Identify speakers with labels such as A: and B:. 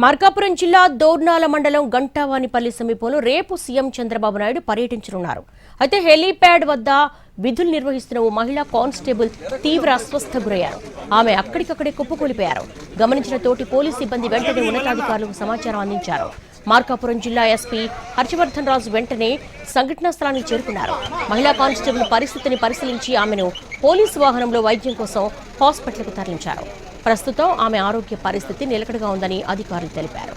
A: మార్కాపురం జిల్లా దోర్నాల మండలం గంటావానిపల్లి సమీపంలో రేపు సీఎం చంద్రబాబు నాయుడు పర్యటించనున్నారు. అయితే హెలీప్యాడ్ వద్ద విధులు నిర్వహిస్తున్న ఓ మహిళా కానిస్టేబుల్ తీవ్ర అస్వస్థ గురయ్యారు. ఆమె అక్కడికక్కడే కుప్పకూలిపోయారు. గమనించిన తోటి పోలీసు సిబ్బంది వెంటనే ఉన్నతాధికారులకు సమాచారం అందించారు. మార్కాపురం జిల్లా ఎస్పీ హర్షవర్ధన్ రాజు వెంటనే సంఘటనా స్థలానికి చేరుకున్నారు. మహిళా కానిస్టేబుల్ పరిస్థితిని పరిశీలించి ఆమెను పోలీసు వాహనంలో వైద్యం కోసం హాస్పిటల్కు తరలించారు. ప్రస్తుతం ఆమె ఆరోగ్య పరిస్థితి నిలకడగా ఉందని అధికారులు తెలిపారు.